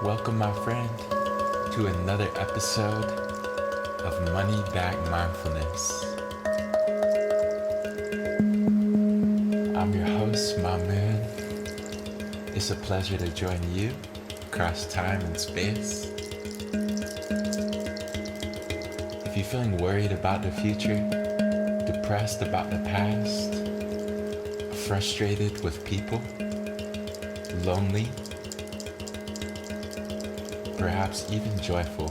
Welcome, my friend, to another episode of Money Back Mindfulness. I'm your host, my man. It's a pleasure to join you across time and space. If you're feeling worried about the future, depressed about the past, frustrated with people, lonely, perhaps even joyful,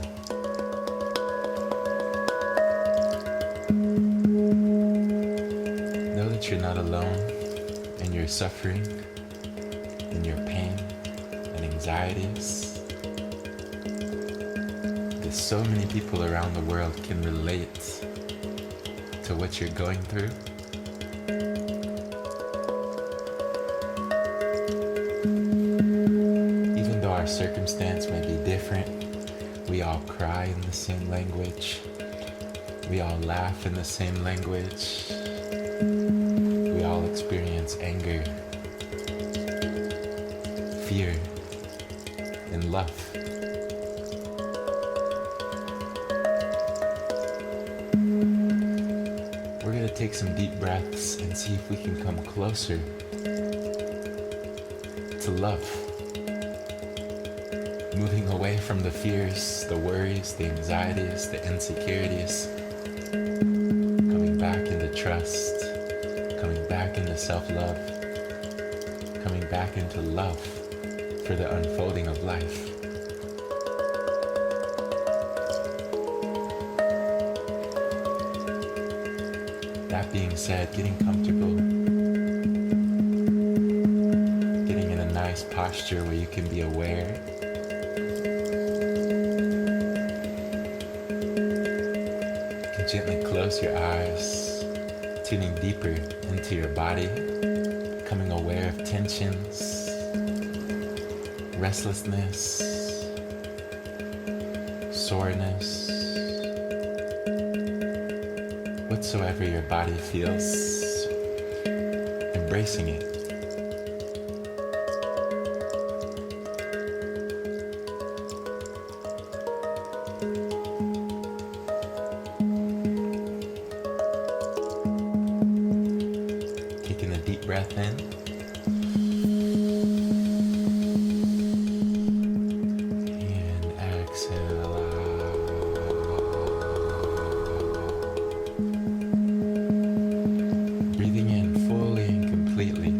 know that you're not alone in your suffering, in your pain and anxieties. There's so many people around the world can relate to what you're going through. Even though our circumstance may be different, we all cry in the same language. We all laugh in the same language. We all experience anger, fear, and love. We're going to take some deep breaths and see if we can come closer to love. Moving away from the fears, the worries, the anxieties, the insecurities. Coming back into trust. Coming back into self-love. Coming back into love for the unfolding of life. That being said, getting comfortable. Getting in a nice posture where you can be aware. Gently close your eyes, tuning deeper into your body, becoming aware of tensions, restlessness, soreness, whatsoever your body feels, embracing it. Taking a deep breath in. And exhale out. Breathing in fully and completely.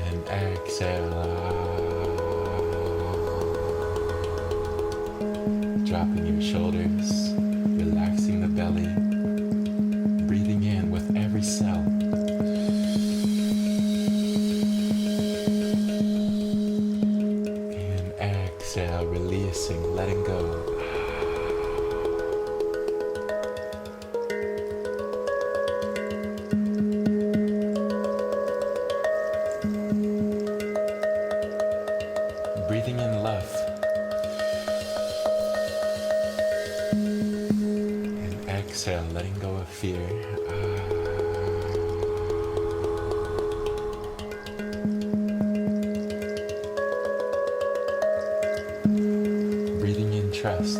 And exhale out. Dropping your shoulders. Relaxing the belly, breathing in with every cell. And exhale, releasing, letting go. Breathing in love. Exhale, letting go of fear. Breathing in trust.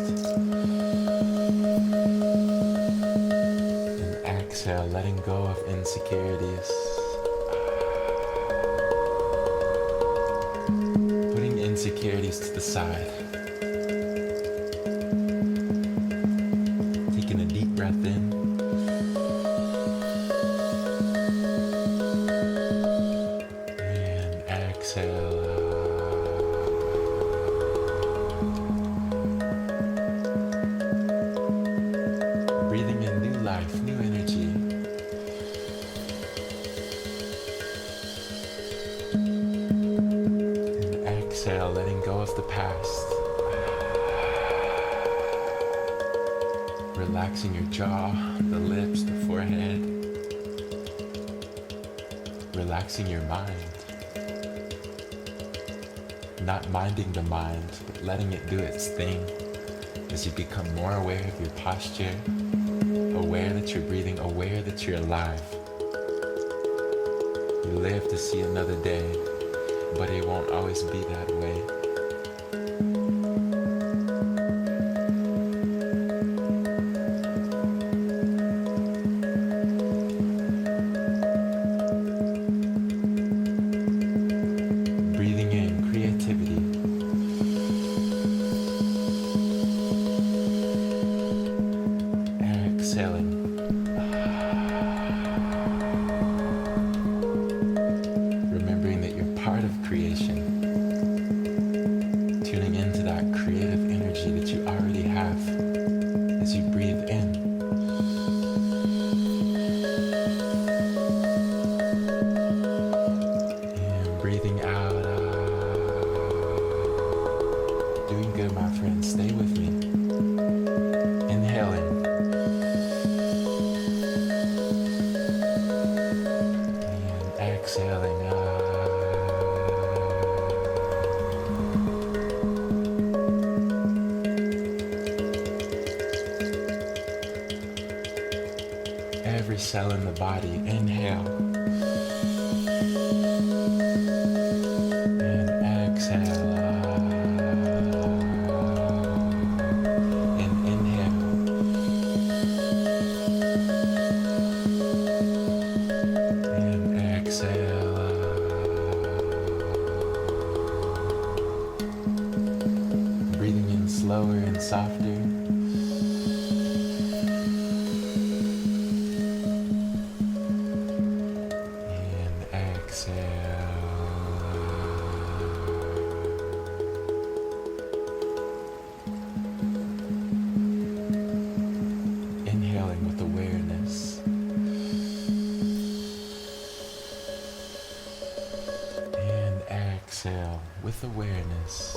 And exhale, letting go of insecurities. Putting insecurities to the side. Taking a deep breath in. And exhale out. Breathing in new life, new energy. And exhale, letting go of the past. Relaxing your jaw, the lips, the forehead. Relaxing your mind. Not minding the mind, but letting it do its thing as you become more aware of your posture, aware that you're breathing, aware that you're alive. You live to see another day, but it won't always be that way. Breathing in creativity. Exhaling. Remembering that you're part of creation. Tuning into that creative energy that you already have as you breathe in. And breathing out. Doing good, my friends. Stay with me. Inhaling. And exhaling. Every cell in the body, inhale. And exhale. And inhale. And exhale. Breathing in slower and softer. Inhaling with awareness. And exhale with awareness.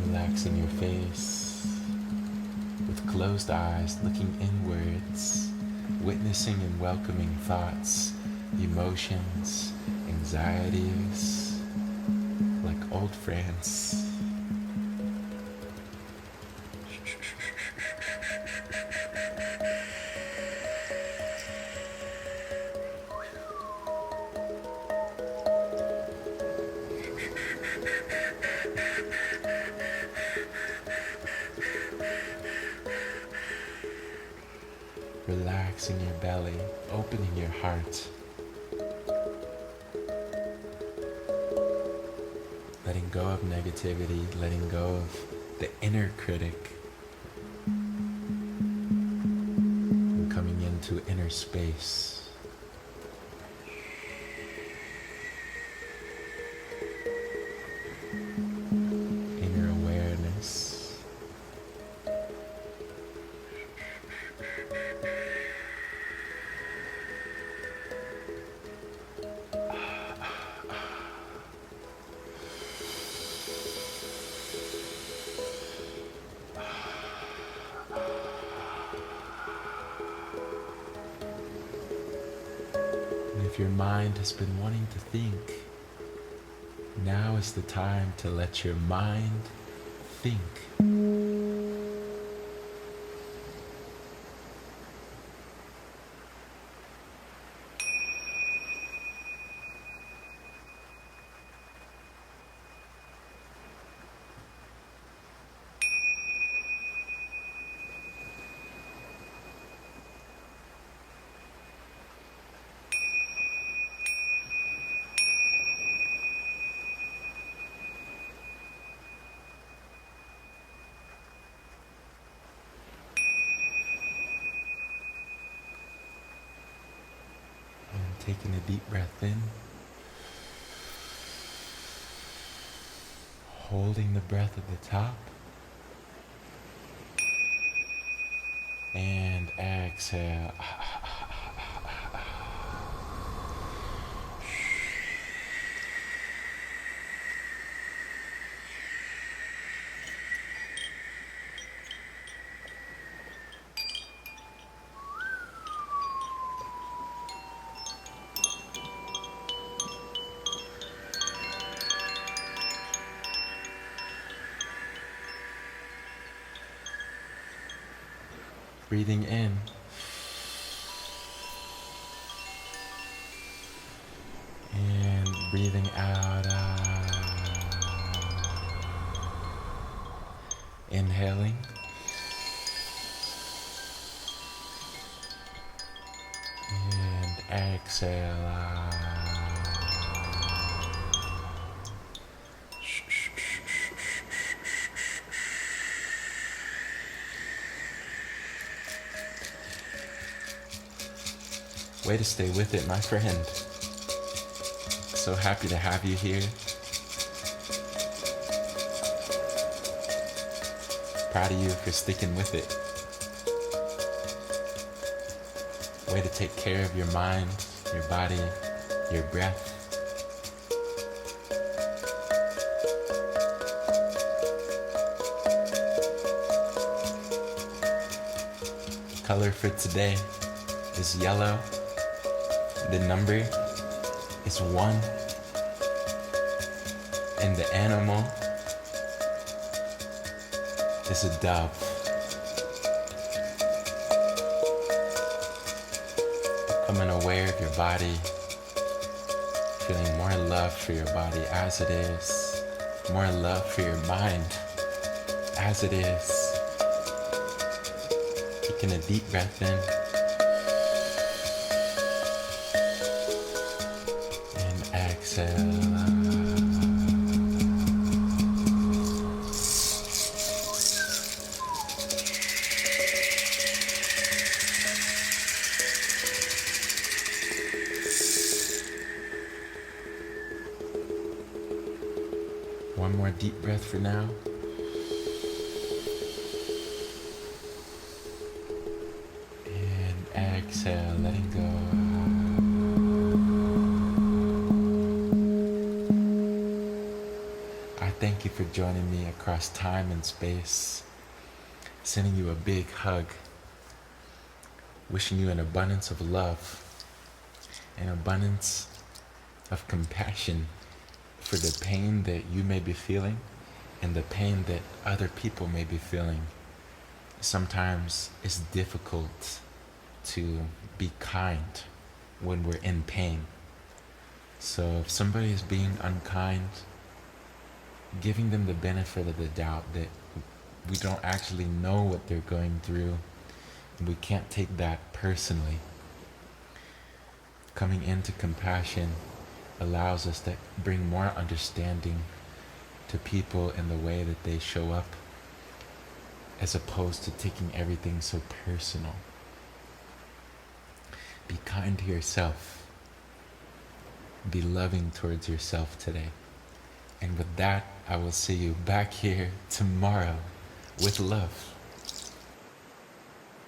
Relaxing your face with closed eyes, looking inwards, witnessing and welcoming thoughts, emotions, anxieties, like old friends. Relaxing your belly, opening your heart. Letting go of negativity, letting go of the inner critic. And coming into inner space. Inner awareness. If your mind has been wanting to think, now is the time to let your mind think. Taking a deep breath in. Holding the breath at the top. And exhale. Breathing in. And breathing out. Inhaling. And exhale. Way to stay with it, my friend. So happy to have you here. Proud of you for sticking with it. Way to take care of your mind, your body, your breath. Color for today is yellow. The number is 1. And the animal is a dove. Becoming aware of your body, feeling more love for your body as it is, more love for your mind as it is. Taking a deep breath in. Exhale. One more deep breath for now. And exhale, letting go. Thank you for joining me across time and space. Sending you a big hug. Wishing you an abundance of love. An abundance of compassion for the pain that you may be feeling and the pain that other people may be feeling. Sometimes it's difficult to be kind when we're in pain. So if somebody is being unkind, giving them the benefit of the doubt that we don't actually know what they're going through, and we can't take that personally. Coming into compassion allows us to bring more understanding to people in the way that they show up, as opposed to taking everything so personal. Be kind to yourself. Be loving towards yourself today. And with that, I will see you back here tomorrow with love.